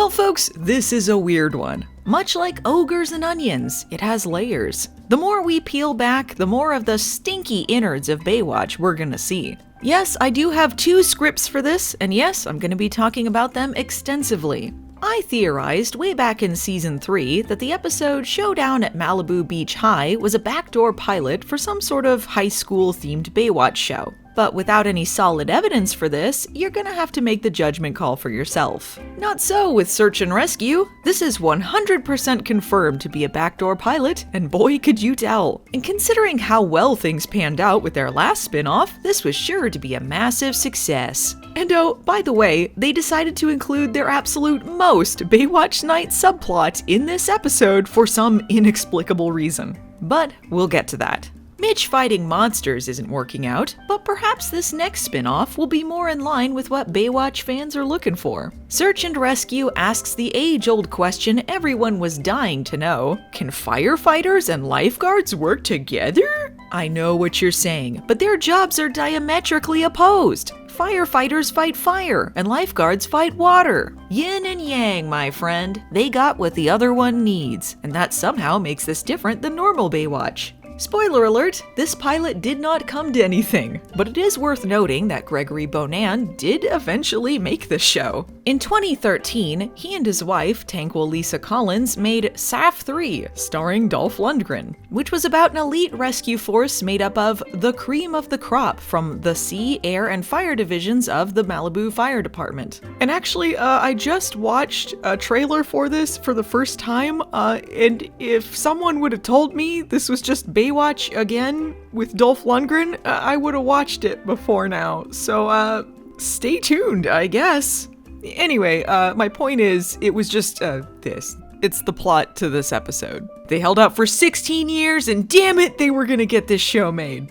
Well, folks, this is a weird one. Much like ogres and onions, it has layers. The more we peel back, the more of the stinky innards of Baywatch we're gonna see. Yes, I do have 2 scripts for this, and yes, I'm gonna be talking about them extensively. I theorized way back in Season 3 that the episode Showdown at Malibu Beach High was a backdoor pilot for some sort of high school-themed Baywatch show. But without any solid evidence for this, you're gonna have to make the judgment call for yourself. Not so with Search and Rescue. This is 100% confirmed to be a backdoor pilot, and boy could you tell. And considering how well things panned out with their last spin-off, this was sure to be a massive success. And oh, by the way, they decided to include their absolute most Baywatch Night subplot in this episode for some inexplicable reason. But we'll get to that. Mitch fighting monsters isn't working out, but perhaps this next spin-off will be more in line with what Baywatch fans are looking for. Search and Rescue asks the age-old question everyone was dying to know: can firefighters and lifeguards work together? I know what you're saying, but their jobs are diametrically opposed. Firefighters fight fire, and lifeguards fight water. Yin and yang, my friend. They got what the other one needs, and that somehow makes this different than normal Baywatch. Spoiler alert, this pilot did not come to anything, but it is worth noting that Gregory Bonann did eventually make this show. In 2013, he and his wife, Tanquil Lisa Collins, made SAF 3, starring Dolph Lundgren, which was about an elite rescue force made up of the cream of the crop from the sea, air, and fire divisions of the Malibu Fire Department. And actually, I just watched a trailer for this for the first time, and if someone would have told me this was just Baywatch again with Dolph Lundgren, I would have watched it before now. So, stay tuned, I guess. Anyway, my point is, it was just, this. It's the plot to this episode. They held out for 16 years, and damn it, they were gonna get this show made.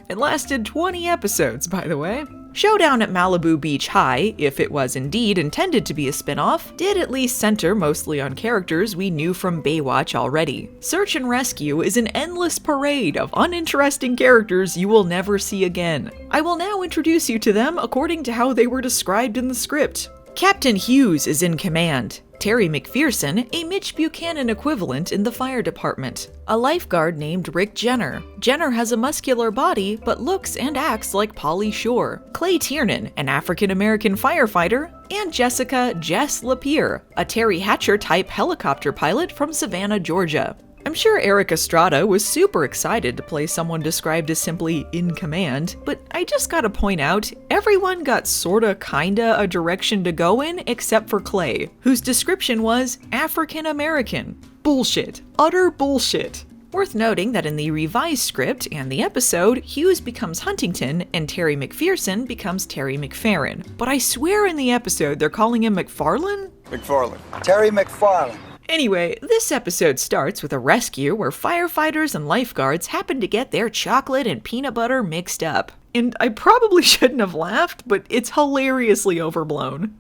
It lasted 20 episodes, by the way. Showdown at Malibu Beach High, if it was indeed intended to be a spin-off, did at least center mostly on characters we knew from Baywatch already. Search and Rescue is an endless parade of uninteresting characters you will never see again. I will now introduce you to them according to how they were described in the script. Captain Hughes is in command. Terry McPherson, a Mitch Buchanan equivalent in the fire department. A lifeguard named Rick Jenner. Jenner has a muscular body, but looks and acts like Pauly Shore. Clay Tiernan, an African-American firefighter. And Jessica Jess Lapierre, a Terry Hatcher-type helicopter pilot from Savannah, Georgia. I'm sure Erik Estrada was super excited to play someone described as simply in command, but I just gotta point out, everyone got sorta kinda a direction to go in except for Clay, whose description was African American. Bullshit. Utter bullshit. Worth noting that in the revised script and the episode, Hughes becomes Huntington and Terry McPherson becomes Terry McFarren. But I swear in the episode they're calling him McFarlane? McFarlane. Terry McFarlane. Anyway, this episode starts with a rescue where firefighters and lifeguards happen to get their chocolate and peanut butter mixed up. And I probably shouldn't have laughed, but it's hilariously overblown.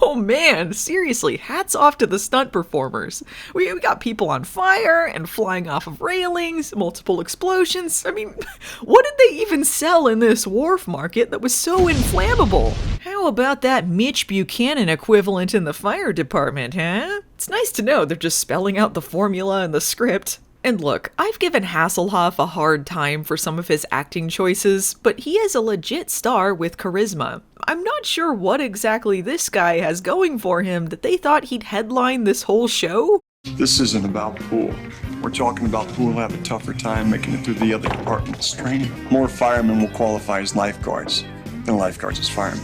Oh man, seriously, hats off to the stunt performers. We got people on fire and flying off of railings, multiple explosions. I mean, what did they even sell in this wharf market that was so inflammable? How about that Mitch Buchanan equivalent in the fire department, huh? It's nice to know they're just spelling out the formula in the script. And look, I've given Hasselhoff a hard time for some of his acting choices, but he is a legit star with charisma. I'm not sure what exactly this guy has going for him that they thought he'd headline this whole show. This isn't about the pool. We're talking about who will have a tougher time making it through the other department's training. More firemen will qualify as lifeguards than lifeguards as firemen.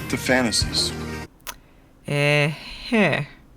The fantasies.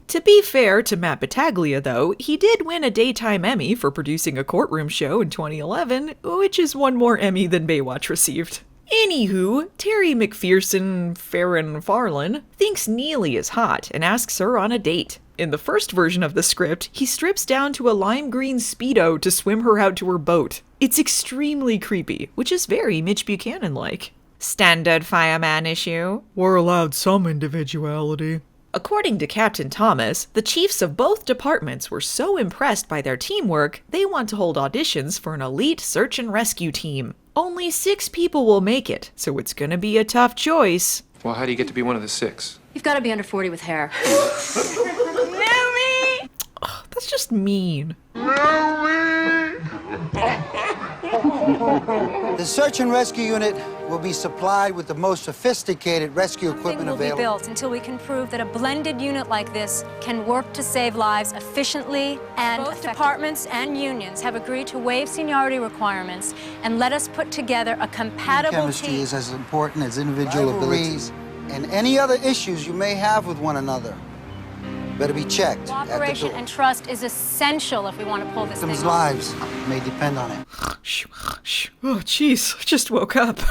To be fair to Matt Battaglia, though, he did win a Daytime Emmy for producing a courtroom show in 2011, which is one more Emmy than Baywatch received. Anywho, Terry McPherson Farron Farland thinks Neely is hot and asks her on a date. In the first version of the script, he strips down to a lime green Speedo to swim her out to her boat. It's extremely creepy, which is very Mitch Buchanan-like. Standard fireman issue. We're allowed some individuality. According to Captain Thomas, the chiefs of both departments were so impressed by their teamwork, they want to hold auditions for an elite search and rescue team. Only 6 people will make it, so it's gonna be a tough choice. Well, how do you get to be one of the 6? You've got to be under 40 with hair. Ugh, that's just mean. The search and rescue unit will be supplied with the most sophisticated rescue equipment Nothing will available. be built until we can prove that a blended unit like this can work to save lives efficiently and both departments and unions have agreed to waive seniority requirements and let us put together a compatible Chemistry team. is as important as individual abilities and any other issues you may have with one another. Better be checked at the Cooperation door. and trust is essential if we want to pull this Victims' thing off. lives may depend on it. Oh, jeez, I just woke up.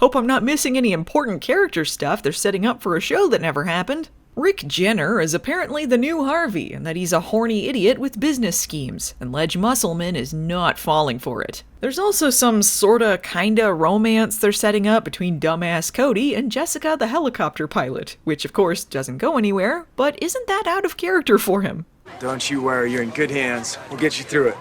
Hope I'm not missing any important character stuff they're setting up for a show that never happened. Rick Jenner is apparently the new Harvey, and that he's a horny idiot with business schemes, and Ledge Musselman is not falling for it. There's also some sorta kinda romance they're setting up between dumbass Cody and Jessica the helicopter pilot, which of course doesn't go anywhere, but isn't that out of character for him? Don't you worry, you're in good hands. We'll get you through it.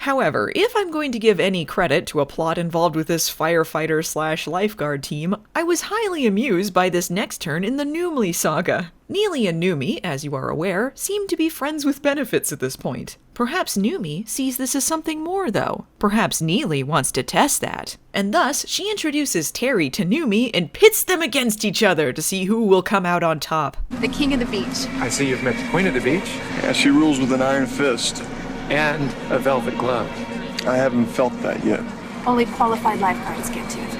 However, if I'm going to give any credit to a plot involved with this firefighter/lifeguard team, I was highly amused by this next turn in the Noomley saga. Neely and Numi, as you are aware, seem to be friends with benefits at this point. Perhaps Numi sees this as something more, though. Perhaps Neely wants to test that. And thus, she introduces Terry to Numi and pits them against each other to see who will come out on top. The king of the beach. I see you've met the queen of the beach Yeah, she rules with an iron fist. and a velvet glove. I haven't felt that yet. Only qualified lifeguards get to it.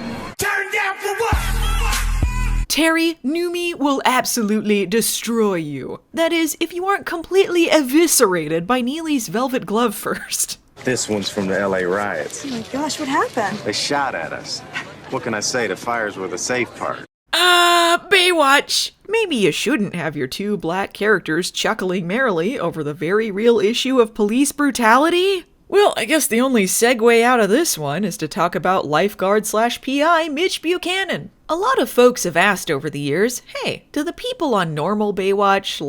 Terry, Numi will absolutely destroy you. That is, if you aren't completely eviscerated by Neely's velvet glove first. This one's from the LA riots. Oh my gosh, what happened? They shot at us. What can I say? The fires were the safe part. Baywatch! Maybe you shouldn't have your 2 black characters chuckling merrily over the very real issue of police brutality? Well, I guess the only segue out of this one is to talk about lifeguard/PI Mitch Buchanan. A lot of folks have asked over the years, hey, do the people on normal Baywatch,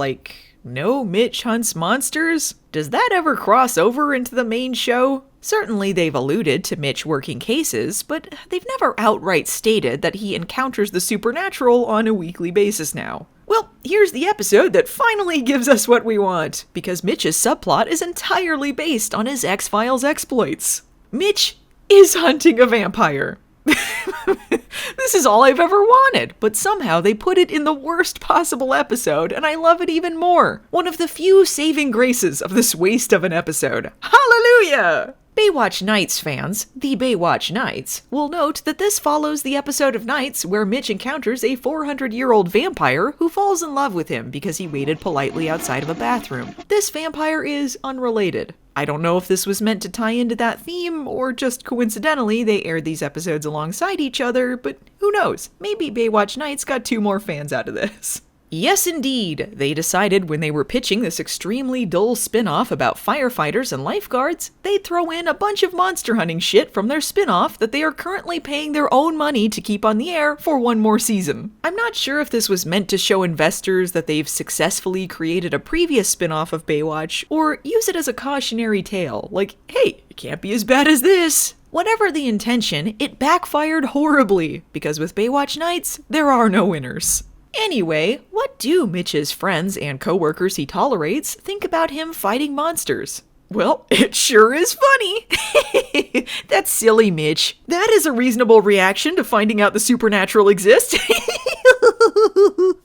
know Mitch hunts monsters? Does that ever cross over into the main show? Certainly they've alluded to Mitch working cases, but they've never outright stated that he encounters the supernatural on a weekly basis now. Well, here's the episode that finally gives us what we want, because Mitch's subplot is entirely based on his X-Files exploits. Mitch is hunting a vampire. This is all I've ever wanted, but somehow they put it in the worst possible episode, and I love it even more. One of the few saving graces of this waste of an episode. Hallelujah! Baywatch Nights fans, the Baywatch Nights, will note that this follows the episode of Nights where Mitch encounters a 400-year-old vampire who falls in love with him because he waited politely outside of a bathroom. This vampire is unrelated. I don't know if this was meant to tie into that theme, or just coincidentally they aired these episodes alongside each other, but who knows? Maybe Baywatch Nights got 2 more fans out of this. Yes, indeed. They decided when they were pitching this extremely dull spin-off about firefighters and lifeguards, they'd throw in a bunch of monster hunting shit from their spin-off that they are currently paying their own money to keep on the air for 1 more season. I'm not sure if this was meant to show investors that they've successfully created a previous spin-off of Baywatch, or use it as a cautionary tale, like, hey, it can't be as bad as this. Whatever the intention, it backfired horribly, because with Baywatch Nights, there are no winners. Anyway, what do Mitch's friends and coworkers he tolerates think about him fighting monsters? Well, it sure is funny. That's silly, Mitch. That is a reasonable reaction to finding out the supernatural exists.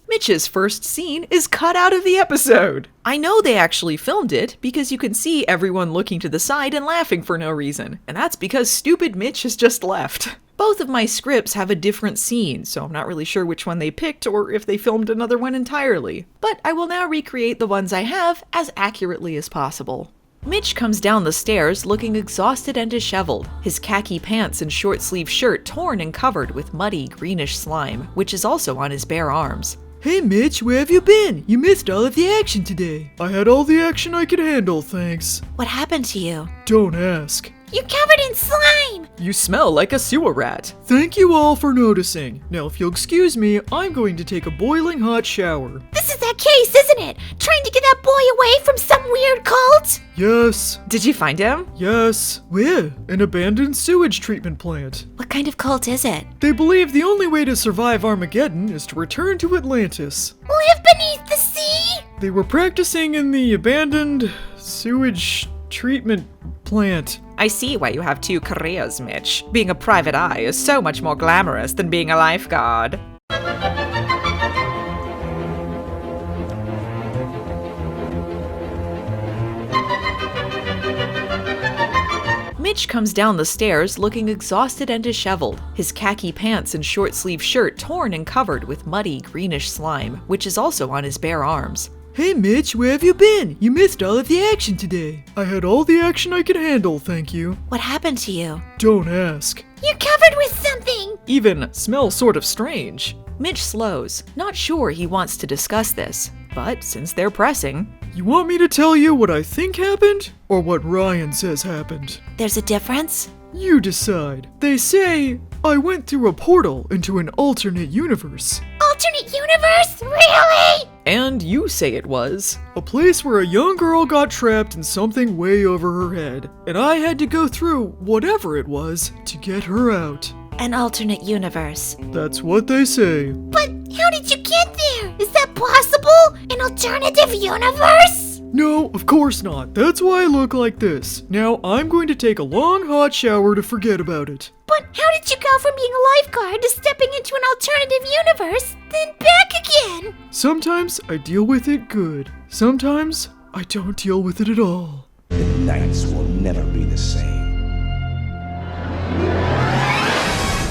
Mitch's first scene is cut out of the episode. I know they actually filmed it because you can see everyone looking to the side and laughing for no reason, and that's because stupid Mitch has just left. Both of my scripts have a different scene, so I'm not really sure which one they picked or if they filmed another one entirely. But I will now recreate the ones I have as accurately as possible. Mitch comes down the stairs looking exhausted and disheveled, his khaki pants and short-sleeved shirt torn and covered with muddy, greenish slime, which is also on his bare arms. Hey Mitch, where have you been? You missed all of the action today. I had all the action I could handle, thanks. What happened to you? Don't ask. You're covered in slime! You smell like a sewer rat. Thank you all for noticing. Now if you'll excuse me, I'm going to take a boiling hot shower. This is that case, isn't it? Trying to get that boy away from some weird cult? Yes. Did you find him? Yes. Where? An abandoned sewage treatment plant. What kind of cult is it? They believe the only way to survive Armageddon is to return to Atlantis. Live beneath the sea? They were practicing in the abandoned sewage treatment plant. I see why you have 2 careers, Mitch. Being a private eye is so much more glamorous than being a lifeguard. Mitch comes down the stairs looking exhausted and disheveled, his khaki pants and short-sleeved shirt torn and covered with muddy, greenish slime, which is also on his bare arms. Hey Mitch, where have you been? You missed all of the action today. I had all the action I could handle, thank you. What happened to you? Don't ask. You're covered with something! Even smells sort of strange. Mitch slows, not sure he wants to discuss this, but since they're pressing... You want me to tell you what I think happened? Or what Ryan says happened? There's a difference? You decide. They say I went through a portal into an alternate universe. Alternate universe? Really? And you say it was. A place where a young girl got trapped in something way over her head, and I had to go through whatever it was to get her out. An alternate universe. That's what they say. But how did you get there? Is that possible? An alternative universe? No, of course not. That's why I look like this. Now I'm going to take a long hot shower to forget about it. But how did you go from being a lifeguard to stepping into an alternative universe, then back again? Sometimes I deal with it good. Sometimes I don't deal with it at all. The nights will never be the same.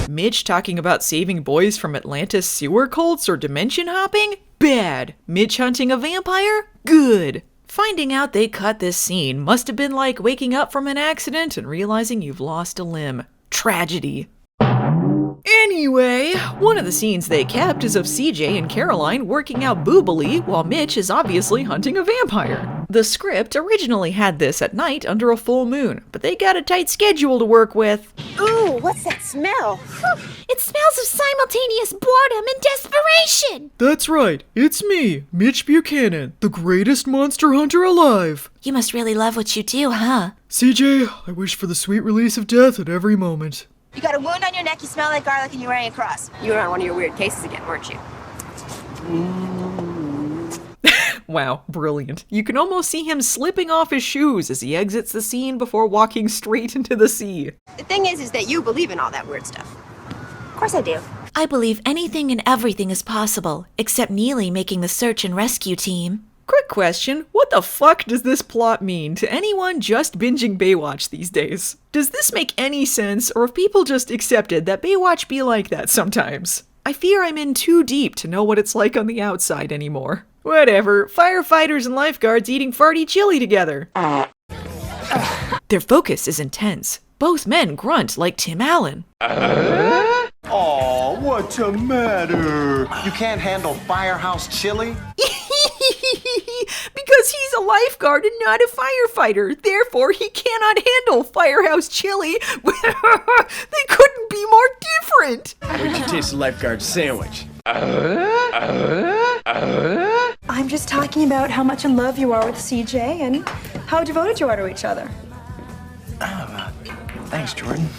Mitch talking about saving boys from Atlantis sewer cults or dimension hopping? Bad. Mitch hunting a vampire? Good. Finding out they cut this scene must have been like waking up from an accident and realizing you've lost a limb. Tragedy. Anyway, one of the scenes they kept is of CJ and Caroline working out boobily while Mitch is obviously hunting a vampire. The script originally had this at night under a full moon, but they got a tight schedule to work with. Ooh, what's that smell? It smells of simultaneous boredom and desperation! That's right, it's me, Mitch Buchanan, the greatest monster hunter alive. You must really love what you do, huh? CJ, I wish for the sweet release of death at every moment. You got a wound on your neck, you smell like garlic, and you're wearing a cross. You were on one of your weird cases again, weren't you? Wow, brilliant. You can almost see him slipping off his shoes as he exits the scene before walking straight into the sea. The thing is that you believe in all that weird stuff. Of course I do. I believe anything and everything is possible, except Neely making the search and rescue team. Quick question, what the fuck does this plot mean to anyone just binging Baywatch these days? Does this make any sense, or have people just accepted that Baywatch be like that sometimes? I fear I'm in too deep to know what it's like on the outside anymore. Whatever, firefighters and lifeguards eating farty chili together. Their focus is intense. Both men grunt like Tim Allen. Oh, what's the matter? You can't handle firehouse chili? Because he's a lifeguard and not a firefighter. Therefore, he cannot handle firehouse chili. They couldn't be more different. Wait you taste the lifeguard sandwich. I'm just talking about how much in love you are with CJ and how devoted you are to each other. Thanks, Jordan.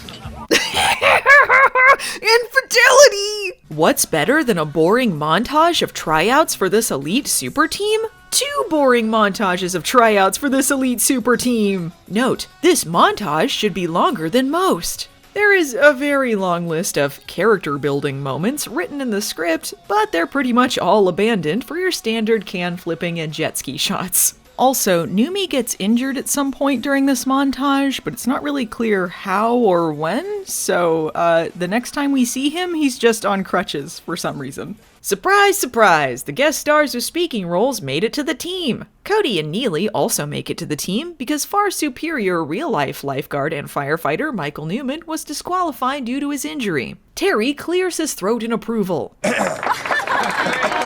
Infidelity! What's better than a boring montage of tryouts for this elite super team? 2 boring montages of tryouts for this elite super team. Note, this montage should be longer than most. There is a very long list of character building moments written in the script, but they're pretty much all abandoned for your standard can flipping and jet ski shots. Also, Numi gets injured at some point during this montage, but it's not really clear how or when, so the next time we see him, he's just on crutches for some reason. Surprise, surprise! The guest stars with speaking roles made it to the team. Cody and Neely also make it to the team because far superior real-life lifeguard and firefighter Michael Newman was disqualified due to his injury. Terry clears his throat in approval.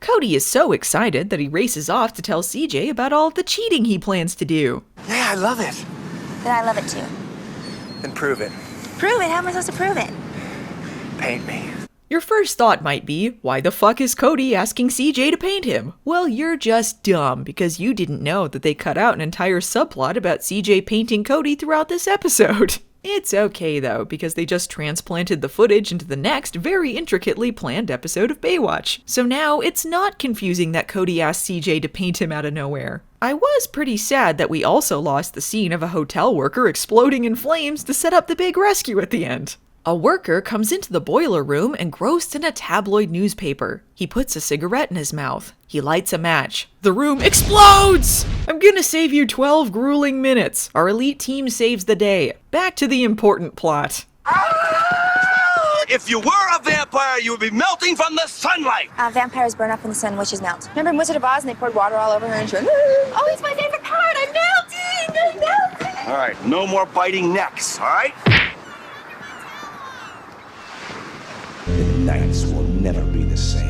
Cody is so excited that he races off to tell CJ about all of the cheating he plans to do. Yeah, I love it. Then I love it too. Then prove it. Prove it? How am I supposed to prove it? Paint me. Your first thought might be, why the fuck is Cody asking CJ to paint him? Well, you're just dumb because you didn't know that they cut out an entire subplot about CJ painting Cody throughout this episode. It's okay though, because they just transplanted the footage into the next very intricately planned episode of Baywatch. So now it's not confusing that Cody asked CJ to paint him out of nowhere. I was pretty sad that we also lost the scene of a hotel worker exploding in flames to set up the big rescue at the end. A worker comes into the boiler room engrossed in a tabloid newspaper. He puts a cigarette in his mouth. He lights a match. The room explodes! I'm gonna save you 12 grueling minutes. Our elite team saves the day. Back to the important plot. If you were a vampire, you would be melting from the sunlight! Vampires burn up in the sun, witches melt. Remember in Wizard of Oz and they poured water all over her and she went, oh, it's my favorite part! I'm melting! I'm melting! All right, no more biting necks, all right? The nights will never be the same.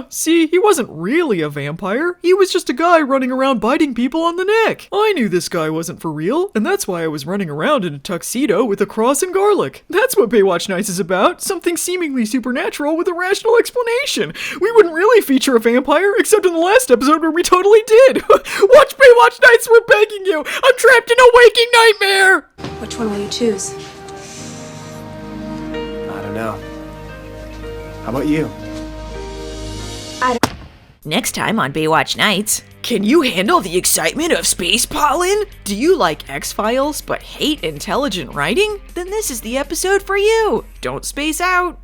See, he wasn't really a vampire. He was just a guy running around biting people on the neck. I knew this guy wasn't for real, and that's why I was running around in a tuxedo with a cross and garlic. That's what Baywatch Nights is about, something seemingly supernatural with a rational explanation. We wouldn't really feature a vampire, except in the last episode where we totally did. Watch Baywatch Nights, we're begging you! I'm trapped in a waking nightmare! Which one will you choose? I don't know. How about you? Next time on Baywatch Nights, can you handle the excitement of space pollen? Do you like X-Files but hate intelligent writing? Then this is the episode for you. Don't space out.